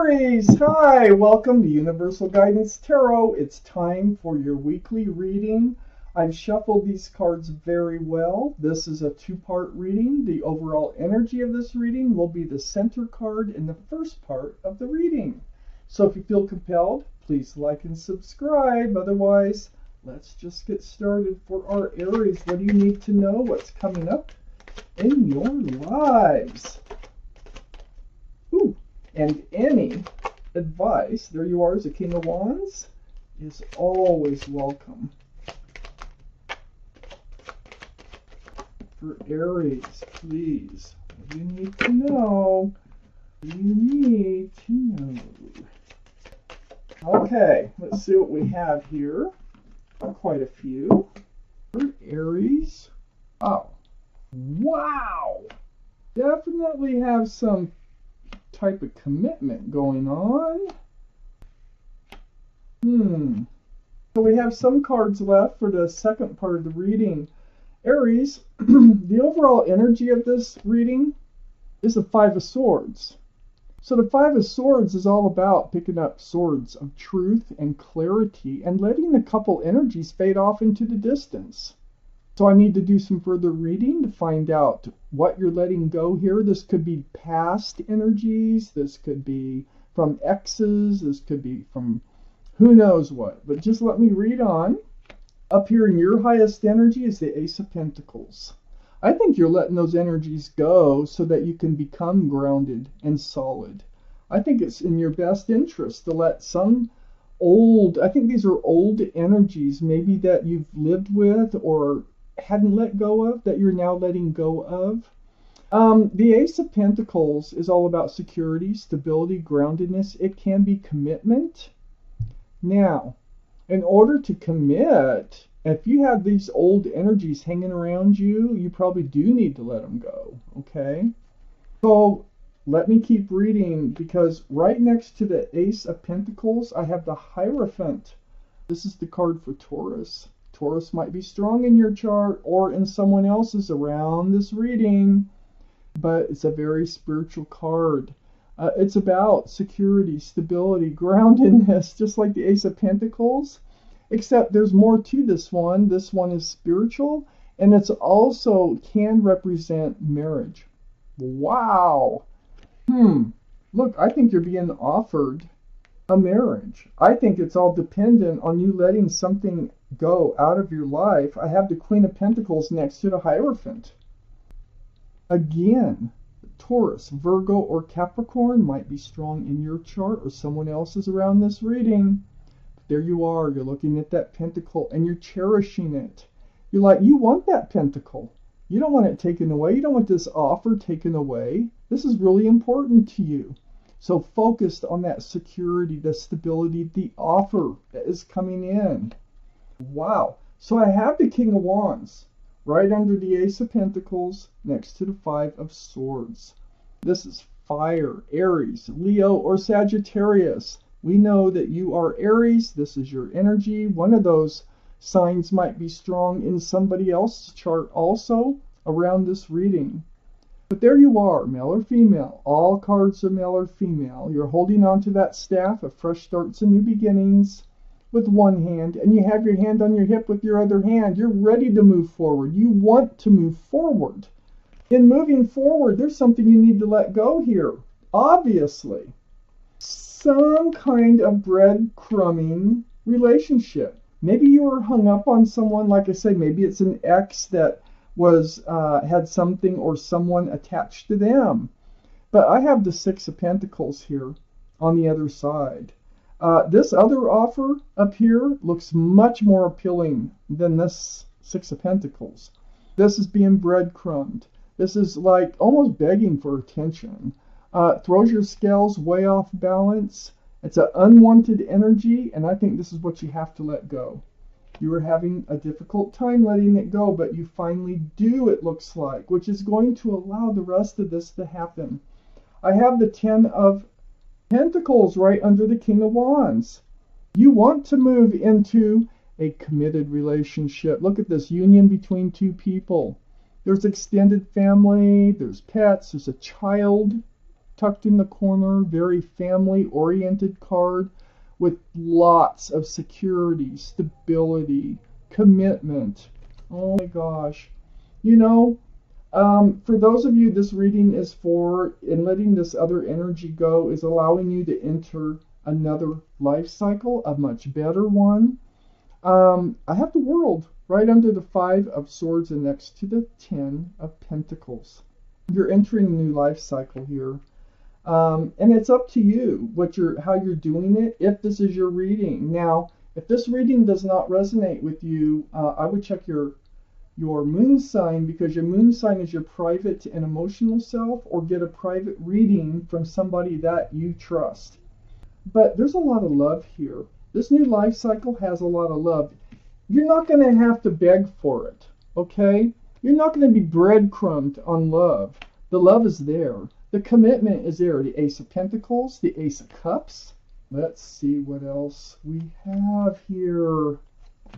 Aries, hi! Welcome to Universal Guidance Tarot. It's time for your weekly reading. I've shuffled these cards very well. This is a two-part reading. The overall energy of this reading will be the center card in the first part of the reading. So if you feel compelled, please like and subscribe. Otherwise, let's just get started. For our Aries, what do you need to know? What's coming up in your lives? Ooh. And any advice, there you are as a King of Wands, is always welcome. For Aries, please, what do you need to know? What do you need to know? Okay, let's see what we have here. Quite a few. For Aries, oh, wow! Definitely have some type of commitment going on. So we have some cards left for the second part of the reading. Aries, the overall energy of this reading is the Five of Swords. So the Five of Swords is all about picking up swords of truth and clarity and letting a couple energies fade off into the distance. So I need to do some further reading to find out what you're letting go here. This could be past energies. This could be from exes. This could be from who knows what. But just let me read on. Up here in your highest energy is the Ace of Pentacles. I think you're letting those energies go so that you can become grounded and solid. I think it's in your best interest to let some I think these are old energies, maybe that you've lived with or hadn't let go of, that you're now letting go of. The Ace of Pentacles is all about security, stability, groundedness. It can be commitment. Now, in order to commit, if you have these old energies hanging around you, you probably do need to let them go, okay? So let me keep reading, because right next to the Ace of Pentacles, I have the Hierophant. This is the card for Taurus. Taurus might be strong in your chart or in someone else's around this reading, but it's a very spiritual card. It's about security, stability, groundedness, just like the Ace of Pentacles, except there's more to this one. This one is spiritual, and it's also can represent marriage. Wow. Look, I think you're being offered a marriage. I think it's all dependent on you letting something go out of your life. I have the Queen of Pentacles next to the Hierophant. Again, Taurus, Virgo, or Capricorn might be strong in your chart or someone else's around this reading. There you are. You're looking at that pentacle and you're cherishing it. You're like, you want that pentacle. You don't want it taken away. You don't want this offer taken away. This is really important to you. So focused on that security, the stability, the offer that is coming in. Wow. So I have the King of Wands right under the Ace of Pentacles next to the Five of Swords. This is fire, Aries, Leo, or Sagittarius. We know that you are Aries. This is your energy. One of those signs might be strong in somebody else's chart also around this reading. But there you are, male or female. All cards are male or female. You're holding on to that staff of fresh starts and new beginnings with one hand, and you have your hand on your hip with your other hand. You're ready to move forward. You want to move forward. In moving forward, there's something you need to let go here. Obviously, some kind of breadcrumbing relationship. Maybe you were hung up on someone, like I say, maybe it's an ex that was had something or someone attached to them. But I have the Six of Pentacles here on the other side. This other offer up here looks much more appealing than this Six of Pentacles. This is being breadcrumbed. This is like almost begging for attention. Throws your scales way off balance. It's an unwanted energy, and I think this is what you have to let go. You are having a difficult time letting it go, but you finally do, it looks like, which is going to allow the rest of this to happen. I have the Ten of Pentacles right under the King of Wands. You want to move into a committed relationship. Look at this union between two people. There's extended family, there's pets, there's a child tucked in the corner, very family-oriented card with lots of security, stability, commitment. Oh my gosh. You know, for those of you this reading is for, and letting this other energy go is allowing you to enter another life cycle, a much better one. I have the World right under the 5 of Swords and next to the 10 of Pentacles. You're entering a new life cycle here. And it's up to you how you're doing it, if this is your reading. Now, if this reading does not resonate with you, I would check your moon sign, because your moon sign is your private and emotional self, or get a private reading from somebody that you trust. But there's a lot of love here. This new life cycle has a lot of love. You're not going to have to beg for it, okay? You're not going to be breadcrumbed on love. The love is there. The commitment is there. The Ace of Pentacles, the Ace of Cups. Let's see what else we have here.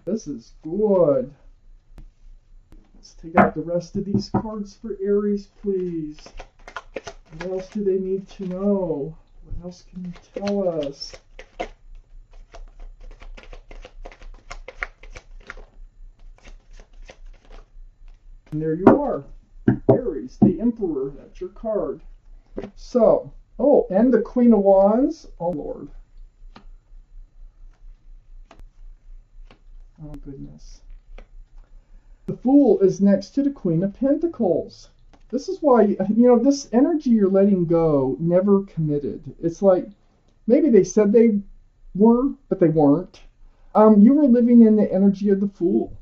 This is good. Let's take out the rest of these cards for Aries, please. What else do they need to know? What else can you tell us? And there you are, Aries, the Emperor. That's your card. So, oh, and the Queen of Wands. Oh, Lord. Oh, goodness. The Fool is next to the Queen of Pentacles. This is why, you know, this energy you're letting go, never committed. It's like, maybe they said they were, but they weren't. You were living in the energy of the Fool.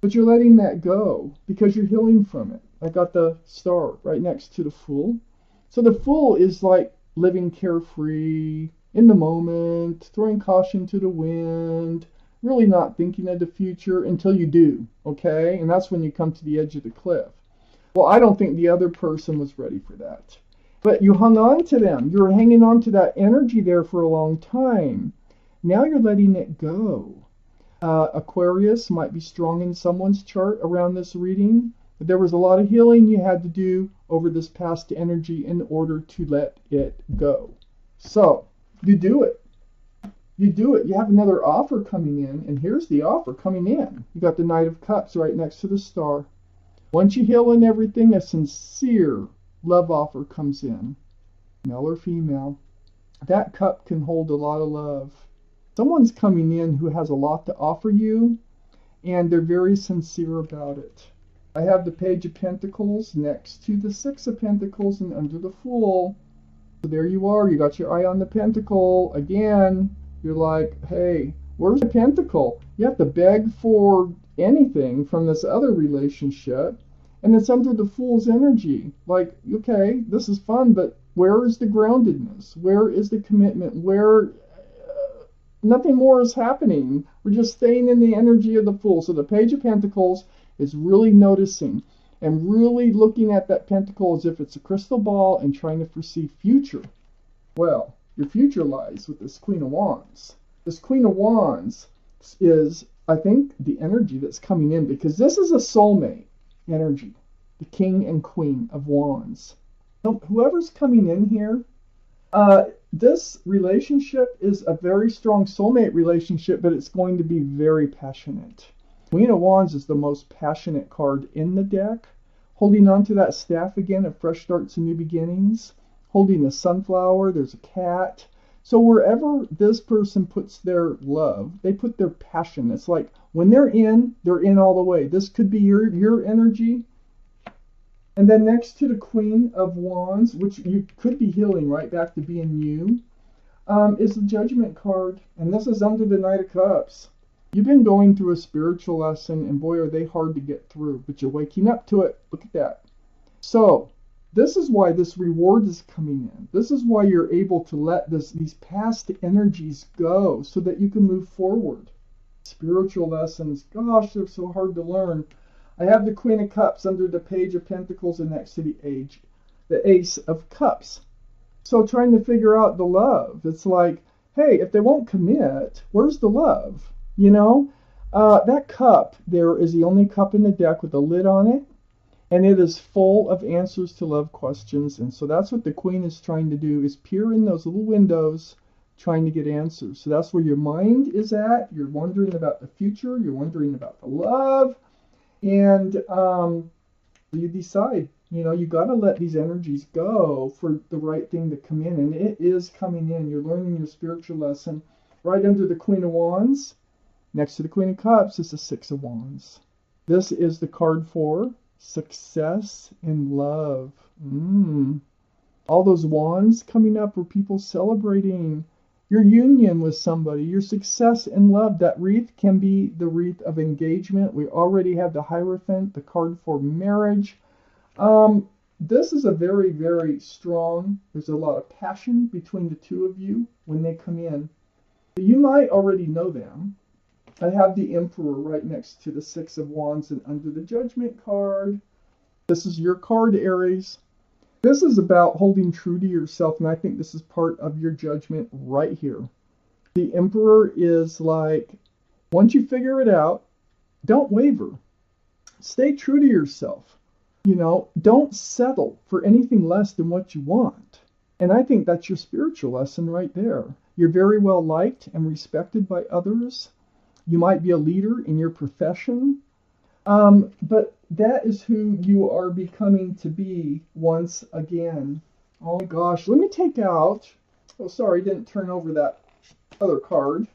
But you're letting that go because you're healing from it. I got the star right next to the Fool. So the Fool is like living carefree, in the moment, throwing caution to the wind, really not thinking of the future until you do, okay? And that's when you come to the edge of the cliff. Well, I don't think the other person was ready for that. But you hung on to them. You were hanging on to that energy there for a long time. Now you're letting it go. Aquarius might be strong in someone's chart around this reading. But there was a lot of healing you had to do over this past energy in order to let it go. So, you do it. You do it. You have another offer coming in, and here's the offer coming in. You got the Knight of Cups right next to the star. Once you heal and everything, a sincere love offer comes in. Male or female. That cup can hold a lot of love. Someone's coming in who has a lot to offer you, and they're very sincere about it. I have the Page of Pentacles next to the Six of Pentacles and under the Fool. So there you are. You got your eye on the Pentacle. Again, you're like, hey, where's the Pentacle? You have to beg for anything from this other relationship, and it's under the Fool's energy. Like, okay, this is fun, but where is the groundedness? Where is the commitment? Where... nothing more is happening. We're just staying in the energy of the Fool. So the Page of Pentacles is really noticing and really looking at that pentacle as if it's a crystal ball and trying to foresee future. Well, your future lies with this Queen of Wands. This Queen of Wands is, I think, the energy that's coming in, because this is a soulmate energy. The King and Queen of Wands. So whoever's coming in here, this relationship is a very strong soulmate relationship, but it's going to be very passionate. Queen of Wands is the most passionate card in the deck. Holding on to that staff again of fresh starts and new beginnings. Holding a sunflower, there's a cat. So wherever this person puts their love, they put their passion. It's like when they're in all the way. This could be your energy. And then next to the Queen of Wands, which you could be healing right back to being you, is the Judgment card. And this is under the Knight of Cups. You've been going through a spiritual lesson, and boy, are they hard to get through. But you're waking up to it. Look at that. So, this is why this reward is coming in. This is why you're able to let these past energies go so that you can move forward. Spiritual lessons, gosh, they're so hard to learn. I have the Queen of Cups under the Page of Pentacles and next to the Ace of Cups. So trying to figure out the love. It's like, hey, if they won't commit, where's the love? You know, that cup there is the only cup in the deck with a lid on it. And it is full of answers to love questions. And so that's what the Queen is trying to do, is peer in those little windows, trying to get answers. So that's where your mind is at. You're wondering about the future. You're wondering about the love. And you decide, you got to let these energies go for the right thing to come in. And it is coming in. You're learning your spiritual lesson. Right under the Queen of Wands, next to the Queen of Cups, is the Six of Wands. This is the card for success in love. All those wands coming up were people celebrating your union with somebody, your success in love. That wreath can be the wreath of engagement. We already have the Hierophant, the card for marriage. This is a very, very strong, there's a lot of passion between the two of you when they come in. You might already know them. I have the Emperor right next to the Six of Wands and under the Judgment card. This is your card, Aries. This is about holding true to yourself, and I think this is part of your judgment right here. The Emperor is like, once you figure it out, don't waver. Stay true to yourself. Don't settle for anything less than what you want. And I think that's your spiritual lesson right there. You're very well liked and respected by others. You might be a leader in your profession, but that is who you are becoming to be once again. Oh my gosh, let me take out, oh sorry, didn't turn over that other card,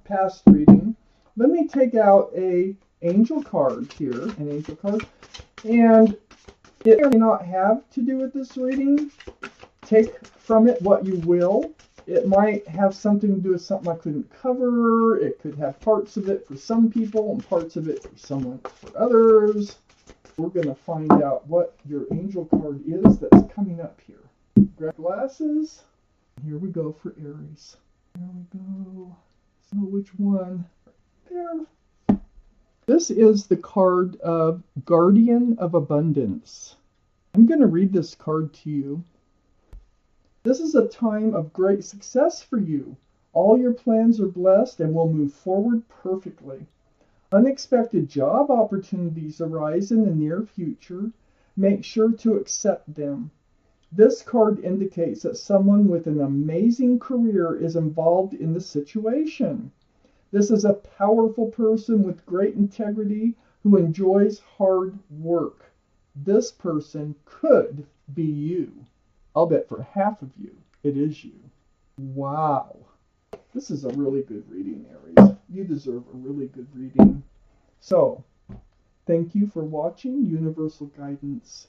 past reading. Let me take out a angel card here, and it may not have to do with this reading. Take from it what you will. It might have something to do with something I couldn't cover. It could have parts of it for some people and parts of it for others. We're going to find out what your angel card is that's coming up here. Grab glasses. Here we go for Aries. Here we go. So which one? There. This is the card of Guardian of Abundance. I'm going to read this card to you. This is a time of great success for you. All your plans are blessed and will move forward perfectly. Unexpected job opportunities arise in the near future. Make sure to accept them. This card indicates that someone with an amazing career is involved in the situation. This is a powerful person with great integrity who enjoys hard work. This person could be you. I'll bet for half of you, it is you. Wow. This is a really good reading, Aries. You deserve a really good reading. So, thank you for watching Universal Guidance.